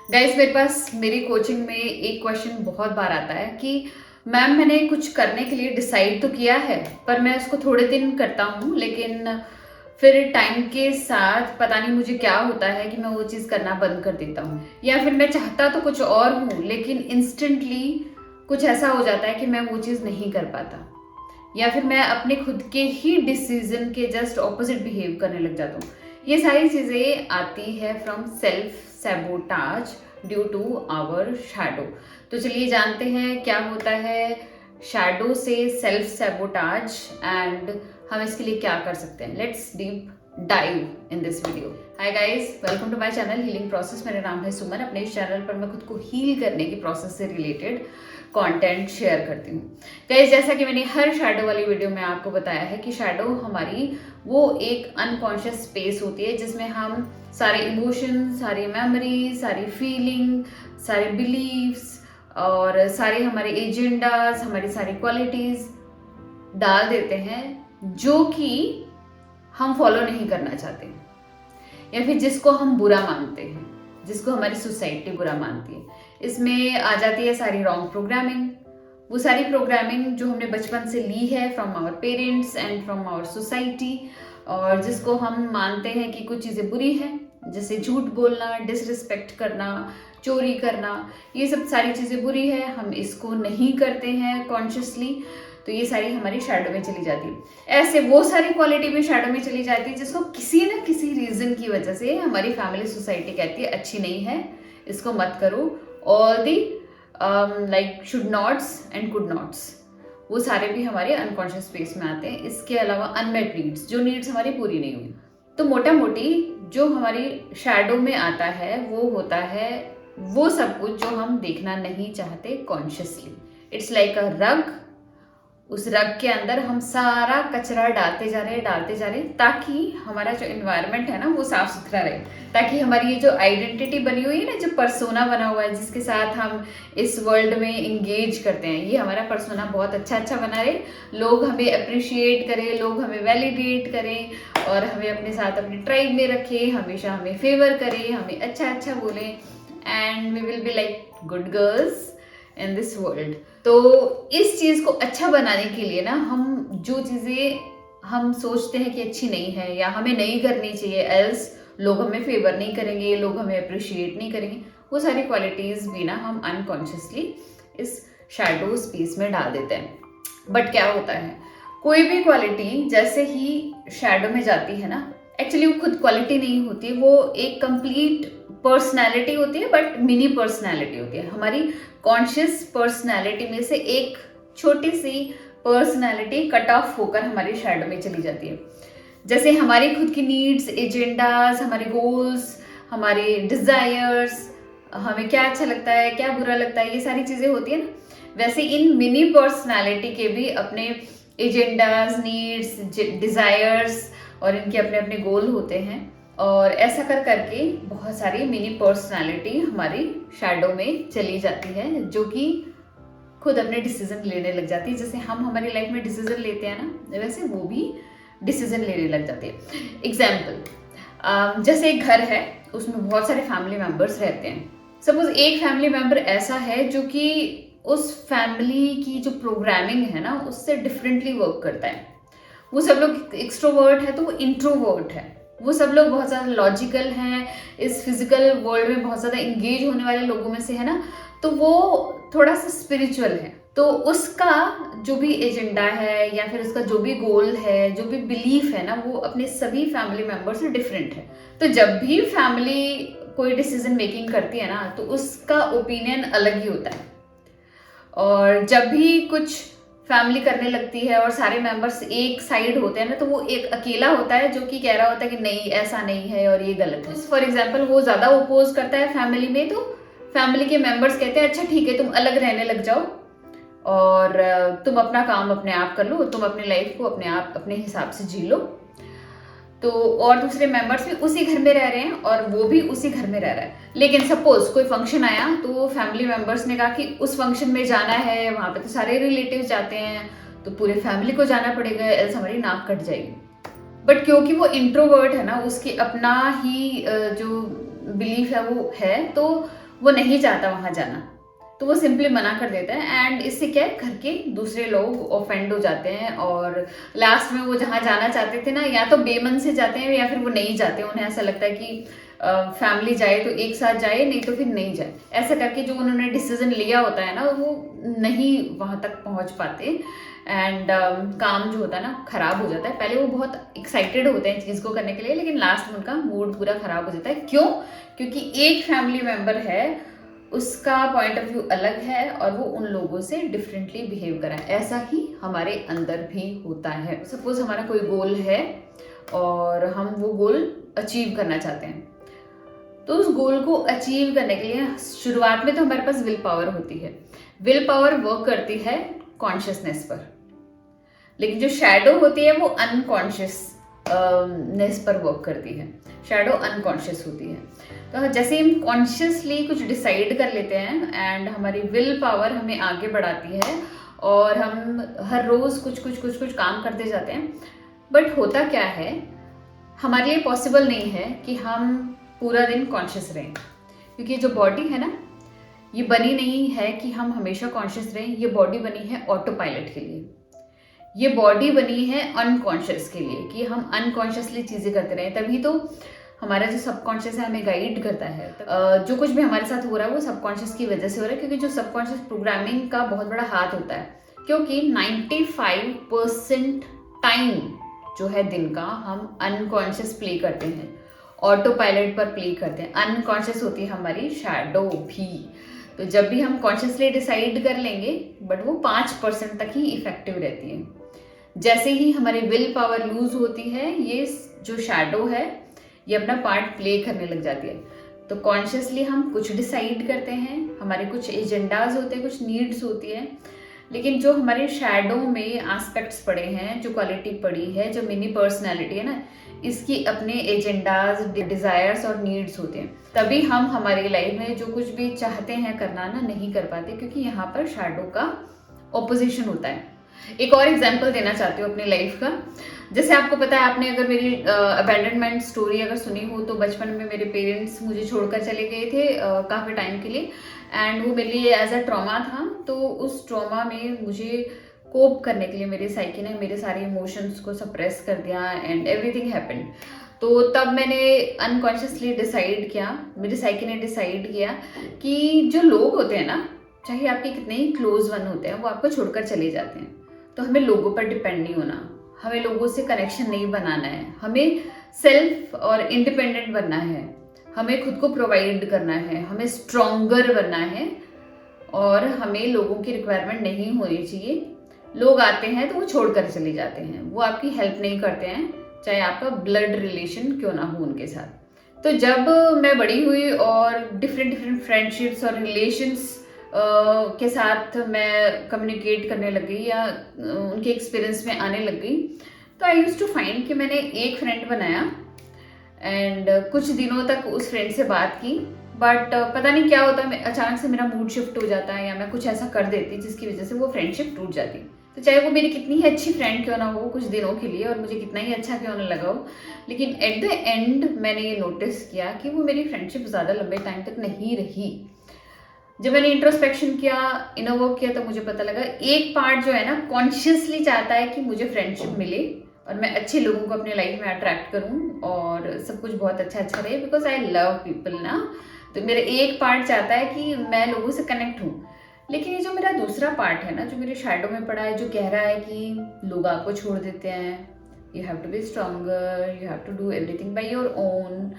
Guys, मेरे पास मेरी coaching में एक क्वेश्चन बहुत बार आता है कि मैम मैंने कुछ करने के लिए डिसाइड तो किया है, पर मैं उसको थोड़े दिन करता हूँ, लेकिन फिर टाइम के साथ पता नहीं मुझे क्या होता है कि मैं वो चीज़ करना बंद कर देता हूँ, या फिर मैं चाहता तो कुछ और हूँ लेकिन इंस्टेंटली कुछ ऐसा हो जाता है कि मैं वो चीज़ नहीं कर पाता, या फिर मैं अपने खुद के ही डिसीजन के जस्ट ऑपोजिट बिहेव करने लग जाता हूँ। ये सारी चीज़ें आती है from self sabotage due to our shadow. तो चलिए जानते हैं क्या होता है शैडो से सेल्फ सैबोटाज एंड हम इसके लिए क्या कर सकते हैं। Let's deep dive in this video. Hi guys, welcome to my channel healing process. मेरा नाम है सुमन। अपने इस चैनल पर मैं खुद को हील करने की प्रोसेस से रिलेटेड कंटेंट शेयर करती हूँ। गाइस, जैसा कि मैंने हर शैडो वाली वीडियो में आपको बताया है कि शैडो हमारी वो एक अनकॉन्शियस स्पेस होती है जिसमें हम सारे इमोशन, सारी मेमोरी, सारी फीलिंग, सारे बिलीव्स और सारे हमारे एजेंडाज, हमारी सारी क्वालिटीज डाल देते हैं जो कि हम फॉलो नहीं करना चाहते, या फिर जिसको हम बुरा मानते हैं, जिसको हमारी सोसाइटी बुरा मानती है। इसमें आ जाती है सारी रॉन्ग प्रोग्रामिंग, वो सारी प्रोग्रामिंग जो हमने बचपन से ली है from our parents and from our society, और जिसको हम मानते हैं कि कुछ चीज़ें बुरी हैं, जैसे झूठ बोलना, डिसरिस्पेक्ट करना, चोरी करना, ये सब सारी चीज़ें बुरी है, हम इसको नहीं करते हैं कॉन्शियसली। तो ये सारी हमारी शैडो में चली जाती है। ऐसे वो सारी क्वालिटी भी शैडो में चली जाती है जिसको किसी न किसी रीज़न की वजह से हमारी फैमिली सोसाइटी कहती है अच्छी नहीं है, इसको मत करो। All the like should nots and could nots, वो सारे भी हमारे अनकॉन्शियस स्पेस में आते हैं। इसके अलावा अनमेट नीड्स, जो नीड्स हमारी पूरी नहीं हुई। तो मोटा मोटी जो हमारी शैडो में आता है वो होता है वो सब कुछ जो हम देखना नहीं चाहते कॉन्शियसली। इट्स लाइक अ रग। उस रग के अंदर हम सारा कचरा डालते जा रहे हैं ताकि हमारा जो एनवायरनमेंट है ना वो साफ सुथरा रहे, ताकि हमारी ये जो आइडेंटिटी बनी हुई है ना, जो पर्सोना बना हुआ है जिसके साथ हम इस वर्ल्ड में इंगेज करते हैं, ये हमारा पर्सोना बहुत अच्छा बना रहे, लोग हमें अप्रिशिएट करें, लोग हमें वैलिडेट करें और हमें अपने साथ अपनी ट्राइब में रखें, हमेशा हमें फेवर करें, हमें अच्छा बोलें, and we will be like good girls in this world. तो इस चीज़ को अच्छा बनाने के लिए ना हम जो चीज़ें हम सोचते हैं कि अच्छी नहीं है या हमें नहीं करनी चाहिए, एल्स लोग हमें फेवर नहीं करेंगे, लोग हमें अप्रिशिएट नहीं करेंगे, वो सारी क्वालिटीज़ भी ना हम अनकॉन्शियसली इस शैडो स्पेस में डाल देते हैं। बट क्या होता है, कोई भी क्वालिटी जैसे ही शैडो में जाती है ना, एक्चुअली वो खुद क्वालिटी नहीं होती, वो एक कंप्लीट पर्सनैलिटी होती है, बट मिनी पर्सनैलिटी होती है। हमारी कॉन्शियस पर्सनैलिटी में से एक छोटी सी पर्सनैलिटी कट ऑफ होकर हमारी शैडो में चली जाती है। जैसे हमारी खुद की नीड्स, एजेंडाज, हमारे गोल्स, हमारे डिजायर्स, हमें क्या अच्छा लगता है, क्या बुरा लगता है, ये सारी चीज़ें होती है ना, वैसे इन मिनी पर्सनैलिटी के भी अपने एजेंडाज, नीड्स, डिजायर्स और इनके अपने अपने गोल होते हैं। और ऐसा करके बहुत सारी मिनी पर्सनालिटी हमारी शैडो में चली जाती है, जो कि खुद अपने डिसीजन लेने लग जाती है। जैसे हम हमारी लाइफ में डिसीजन लेते हैं ना, वैसे वो भी डिसीजन लेने लग जाते हैं। एग्जाम्पल, जैसे एक घर है, उसमें बहुत सारे फैमिली मेंबर्स रहते हैं। सपोज एक फैमिली मेंबर ऐसा है जो कि उस फैमिली की जो प्रोग्रामिंग है ना उससे डिफरेंटली वर्क करता है। वो सब लोग एक्सट्रोवर्ट है तो वो इंट्रोवर्ट है, वो सब लोग बहुत ज़्यादा लॉजिकल हैं, इस फिजिकल वर्ल्ड में बहुत ज़्यादा इंगेज होने वाले लोगों में से है ना, तो वो थोड़ा सा स्पिरिचुअल है। तो उसका जो भी एजेंडा है या फिर उसका जो भी गोल है, जो भी बिलीफ है ना, वो अपने सभी फैमिली मेंबर से डिफरेंट है। तो जब भी फैमिली कोई डिसीजन मेकिंग करती है ना तो उसका ओपिनियन अलग ही होता है। और जब भी कुछ फैमिली करने लगती है और सारे मेंबर्स एक साइड होते हैं ना, तो वो एक अकेला होता है जो कि कह रहा होता है कि नहीं ऐसा नहीं है और ये गलत है। फॉर एग्जाम्पल, वो ज़्यादा ओपोज करता है फैमिली में, तो फैमिली के मेंबर्स कहते हैं अच्छा ठीक है, तुम अलग रहने लग जाओ और तुम अपना काम अपने आप कर लो, तुम अपनी लाइफ को अपने आप अपने हिसाब से जी लो। तो और दूसरे मेंबर्स भी उसी घर में रह रहे हैं और वो भी उसी घर में रह रहा है, लेकिन सपोज कोई फंक्शन आया तो फैमिली मेंबर्स ने कहा कि उस फंक्शन में जाना है, वहाँ पे तो सारे रिलेटिव्स जाते हैं, तो पूरे फैमिली को जाना पड़ेगा, एल्स हमारी नाक कट जाएगी। बट क्योंकि वो इंट्रोवर्ट है ना, उसकी अपना ही जो बिलीफ है वो है, तो वो नहीं चाहता वहाँ जाना, तो वो सिंपली मना कर देता है। एंड इससे क्या है, घर के दूसरे लोग ऑफेंड हो जाते हैं और लास्ट में वो जहाँ जाना चाहते थे ना, या तो बेमन से जाते हैं या फिर वो नहीं जाते। उन्हें ऐसा लगता है कि फैमिली जाए तो एक साथ जाए, नहीं तो फिर नहीं जाए। ऐसा करके जो उन्होंने डिसीजन लिया होता है ना, वो नहीं वहाँ तक पहुँच पाते। एंड काम जो होता है ना खराब हो जाता है। पहले वो बहुत एक्साइटेड होते हैं चीज़ को करने के लिए, लेकिन लास्ट में उनका मूड पूरा खराब हो जाता है। क्यों? क्योंकि एक फैमिली मेंबर है, उसका पॉइंट ऑफ व्यू अलग है और वो उन लोगों से डिफरेंटली बिहेव करा है। ऐसा ही हमारे अंदर भी होता है। सपोज हमारा कोई गोल है और हम वो गोल अचीव करना चाहते हैं, तो उस गोल को अचीव करने के लिए शुरुआत में तो हमारे पास विल पावर होती है। विल पावर वर्क करती है कॉन्शियसनेस पर, लेकिन जो शैडो होती है वो अनकॉन्शियसनेस पर वर्क करती है। शैडो अनकॉन्शियस होती है। तो जैसे हम कॉन्शियसली कुछ डिसाइड कर लेते हैं एंड हमारी विल पावर हमें आगे बढ़ाती है और हम हर रोज कुछ काम करते जाते हैं। बट होता क्या है, हमारे लिए पॉसिबल नहीं है कि हम पूरा दिन कॉन्शियस रहें, क्योंकि जो बॉडी है ना, ये बनी नहीं है कि हम हमेशा कॉन्शियस रहें। ये बॉडी बनी है ऑटो पायलट के लिए। ये बॉडी बनी है अनकॉन्शियस के लिए, कि हम अनकॉन्शियसली चीज़ें करते रहें। तभी तो हमारा जो सबकॉन्शियस है हमें गाइड करता है। जो कुछ भी हमारे साथ हो रहा है वो सबकॉन्शियस की वजह से हो रहा है, क्योंकि जो सबकॉन्शियस प्रोग्रामिंग का बहुत बड़ा हाथ होता है। क्योंकि 95% टाइम जो है दिन का हम अनकॉन्शियस प्ले करते हैं, ऑटो पायलट पर प्ले करते हैं। अनकॉन्शियस होती है हमारी शैडो भी। तो जब भी हम कॉन्शियसली डिसाइड कर लेंगे, बट वो 5% तक ही इफेक्टिव रहती है। जैसे ही हमारी विल पावर लूज होती है, ये जो शैडो है ये अपना पार्ट प्ले करने लग जाती है। तो कॉन्शियसली हम कुछ डिसाइड करते हैं, हमारे कुछ एजेंडाज होते हैं, कुछ नीड्स होती है, लेकिन जो हमारे शैडो में एस्पेक्ट्स पड़े हैं, जो क्वालिटी पड़ी है, जो मिनी पर्सनैलिटी है ना, इसकी अपने एजेंडाज, डिजायर्स और नीड्स होते हैं। तभी हम हमारी लाइफ में जो कुछ भी चाहते हैं करना ना, नहीं कर पाते, क्योंकि यहाँ पर शैडो का ऑपोजिशन होता है। एक और एग्जांपल देना चाहती हूँ अपनी लाइफ का। जैसे आपको पता है, आपने अगर मेरी अबैंडनमेंट स्टोरी अगर सुनी हो, तो बचपन में मेरे पेरेंट्स मुझे छोड़कर चले गए थे काफ़ी टाइम के लिए। एंड वो मेरे लिए एज अ ट्रॉमा था। तो उस ट्रॉमा में मुझे कोप करने के लिए मेरी साइकी ने मेरे सारे इमोशंस को सप्रेस कर दिया एंड एवरीथिंग हैपेंड। तो तब मैंने अनकॉन्शियसली डिसाइड किया, मेरी साइकी ने डिसाइड किया कि जो लोग होते हैं ना, चाहे आपके कितने ही क्लोज वन होते हैं, वो आपको छोड़कर चले जाते हैं। तो हमें लोगों पर डिपेंड नहीं होना, हमें लोगों से कनेक्शन नहीं बनाना है, हमें सेल्फ और इंडिपेंडेंट बनना है, हमें खुद को प्रोवाइड करना है, हमें स्ट्रॉन्गर बनना है और हमें लोगों की रिक्वायरमेंट नहीं होनी चाहिए। लोग आते हैं तो वो छोड़कर चले जाते हैं, वो आपकी हेल्प नहीं करते हैं, चाहे आपका ब्लड रिलेशन क्यों ना हो उनके साथ। तो जब मैं बड़ी हुई और डिफरेंट फ्रेंडशिप्स और रिलेशंस के साथ मैं कम्युनिकेट करने लग गई या उनके एक्सपीरियंस में आने लग गई, तो आई यूज्ड टू फाइंड कि मैंने एक फ्रेंड बनाया एंड कुछ दिनों तक उस फ्रेंड से बात की। बट पता नहीं क्या होता है, अचानक से मेरा मूड शिफ्ट हो जाता है या मैं कुछ ऐसा कर देती जिसकी वजह से वो फ्रेंडशिप टूट जाती। तो चाहे वो मेरी कितनी ही अच्छी फ्रेंड क्यों ना हो कुछ दिनों के लिए और मुझे कितना ही अच्छा क्यों ना लगा हो, लेकिन एट द एंड मैंने ये नोटिस किया कि वो मेरी फ्रेंडशिप ज़्यादा लंबे टाइम तक नहीं रही। जब मैंने इंट्रोस्पेक्शन किया, इनर वर्क किया, तो मुझे पता लगा एक पार्ट जो है ना कॉन्शियसली चाहता है कि मुझे फ्रेंडशिप मिले और मैं अच्छे लोगों को अपने लाइफ में अट्रैक्ट करूं और सब कुछ बहुत अच्छा रहे, बिकॉज आई लव पीपल ना। तो मेरा एक पार्ट चाहता है कि मैं लोगों से कनेक्ट हूँ। लेकिन ये जो मेरा दूसरा पार्ट है ना, जो मेरे शैडो में पड़ा है, जो कह रहा है कि लोग आपको छोड़ देते हैं, you have to be stronger, you have to do everything by your own,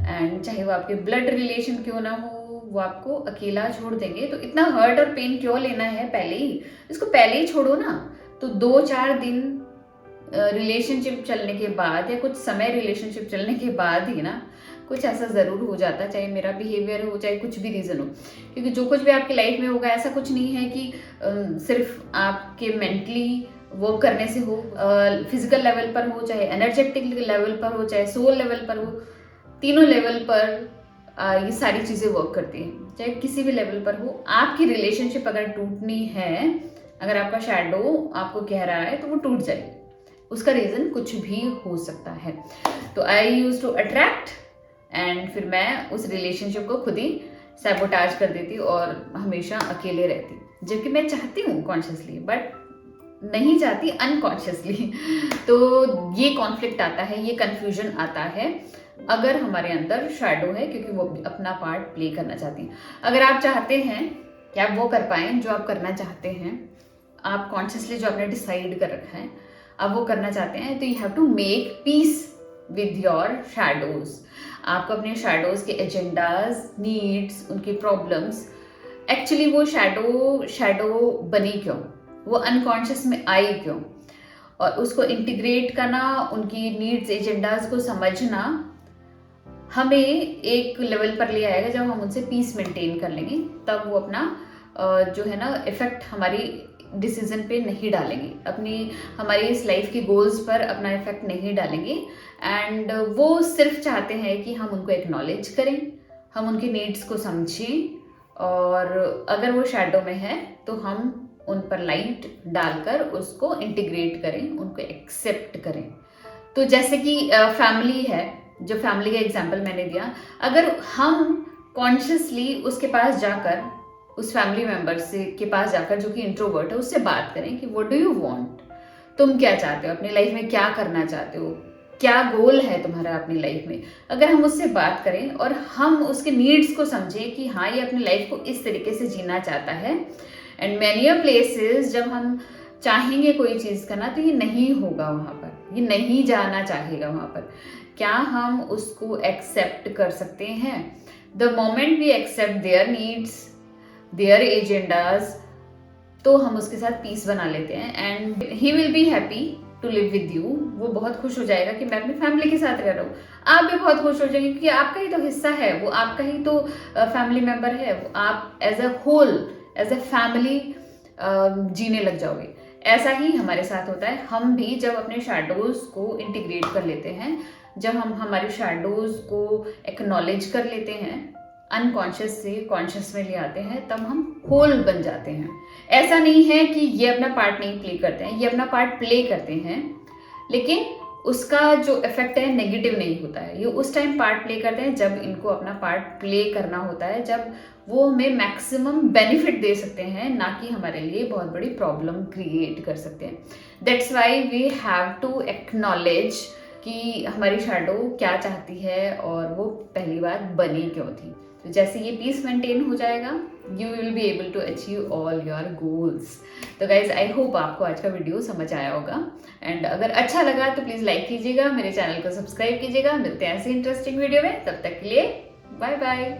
and चाहे वो आपके ब्लड रिलेशन क्यों ना हो, वो आपको अकेला छोड़ देंगे। तो इतना हर्ट और पेन क्यों लेना है पहले ही, इसको पहले ही छोड़ो ना। तो 2-4 दिन रिलेशनशिप चलने के बाद या कुछ समय रिलेशनशिप चलने के बाद ही ना कुछ ऐसा ज़रूर हो जाता है, चाहे मेरा बिहेवियर हो, चाहे कुछ भी रीज़न हो। क्योंकि जो कुछ भी आपकी लाइफ में होगा, ऐसा कुछ नहीं है कि सिर्फ आपके मेंटली वर्क करने से हो, फिजिकल लेवल पर हो, चाहे एनर्जेटिक लेवल पर हो, चाहे सोल लेवल पर हो, तीनों लेवल पर ये सारी चीज़ें वर्क करती हैं। चाहे किसी भी लेवल पर हो, आपकी रिलेशनशिप अगर टूटनी है, अगर आपका शैडो आपको कह रहा है, तो वो टूट जाएगी। उसका रीज़न कुछ भी हो सकता है। तो आई यूज टू अट्रैक्ट एंड फिर मैं उस रिलेशनशिप को खुद ही सैबोटाज कर देती और हमेशा अकेले रहती, जबकि मैं चाहती हूँ कॉन्शियसली बट नहीं चाहती अनकॉन्शियसली। तो ये कॉन्फ्लिक्ट आता है, ये कन्फ्यूजन आता है अगर हमारे अंदर शैडो है, क्योंकि वो अपना पार्ट प्ले करना चाहती हैं। अगर आप चाहते हैं कि आप वो कर पाएँ जो आप करना चाहते हैं, आप कॉन्शियसली जो आपने डिसाइड कर रखा है आप वो करना चाहते हैं, तो you have to make peace with your shadows. आपको अपने शैडोज के एजेंडाज, नीड्स, उनकी प्रॉब्लम्स, एक्चुअली वो शैडो बनी क्यों, वो अनकॉन्शियस में आई क्यों, और उसको इंटीग्रेट करना, उनकी नीड्स, एजेंडाज को समझना हमें एक लेवल पर ले आएगा जब हम उनसे पीस मेंटेन कर लेंगे। तब वो अपना जो है ना इफेक्ट हमारी डिसीजन पे नहीं डालेंगे, हमारी इस लाइफ के गोल्स पर अपना इफेक्ट नहीं डालेंगे। एंड वो सिर्फ चाहते हैं कि हम उनको एक्नॉलेज करें, हम उनकी नीड्स को समझें, और अगर वो शैडो में है तो हम उन पर लाइट डालकर उसको इंटीग्रेट करें, उनको एक्सेप्ट करें। तो जैसे कि फैमिली है, जो फैमिली का एग्जाम्पल मैंने दिया, अगर हम कॉन्शियसली उसके पास जाकर, उस फैमिली मेम्बर से के पास जाकर जो कि इंट्रोवर्ट है, उससे बात करें कि व्हाट डू यू वांट, तुम क्या चाहते हो अपनी लाइफ में, क्या करना चाहते हो, क्या गोल है तुम्हारा अपनी लाइफ में। अगर हम उससे बात करें और हम उसके नीड्स को समझें कि हाँ ये अपनी लाइफ को इस तरीके से जीना चाहता है, एंड मैनी प्लेसेस जब हम चाहेंगे कोई चीज़ करना तो ये नहीं होगा वहाँ पर, ये नहीं जाना चाहेगा वहाँ पर, क्या हम उसको एक्सेप्ट कर सकते हैं? The moment we accept their needs, their agendas, तो हम उसके साथ पीस बना लेते हैं, and he will be happy to live with you. वो बहुत खुश हो जाएगा कि मैं अपनी फैमिली के साथ रह रहा हूँ। आप भी बहुत खुश हो जाएंगे क्योंकि आपका ही तो हिस्सा है, वो आपका ही तो फैमिली मेम्बर है, वो आप as a whole, as a family जीने लग जाओगे। ऐसा ही हमारे साथ होता है। हम भी जब अपने शैडोज को इंटीग्रेट कर लेते हैं, जब हम हमारे शैडोज को एक्नॉलेज कर लेते हैं, अनकॉन्शियस से कॉन्शियस में ले आते हैं, तब हम होल बन जाते हैं। ऐसा नहीं है कि ये अपना पार्ट नहीं प्ले करते हैं, ये अपना पार्ट प्ले करते हैं, लेकिन उसका जो इफेक्ट है नेगेटिव नहीं होता है। ये उस टाइम पार्ट प्ले करते हैं जब इनको अपना पार्ट प्ले करना होता है, जब वो हमें मैक्सिमम बेनिफिट दे सकते हैं, ना कि हमारे लिए बहुत बड़ी प्रॉब्लम क्रिएट कर सकते हैं। That's why we have to acknowledge कि हमारी शैडो क्या चाहती है और वो पहली बार बनी क्यों थी। तो जैसे ये पीस मेंटेन हो जाएगा, you will be able to achieve all your goals. तो गाइज आई होप आपको आज का वीडियो समझ आया होगा, एंड अगर अच्छा लगा तो प्लीज़ लाइक कीजिएगा, मेरे चैनल को सब्सक्राइब कीजिएगा। मिलते हैं ऐसे इंटरेस्टिंग वीडियो में, तब तक के लिए बाय बाय।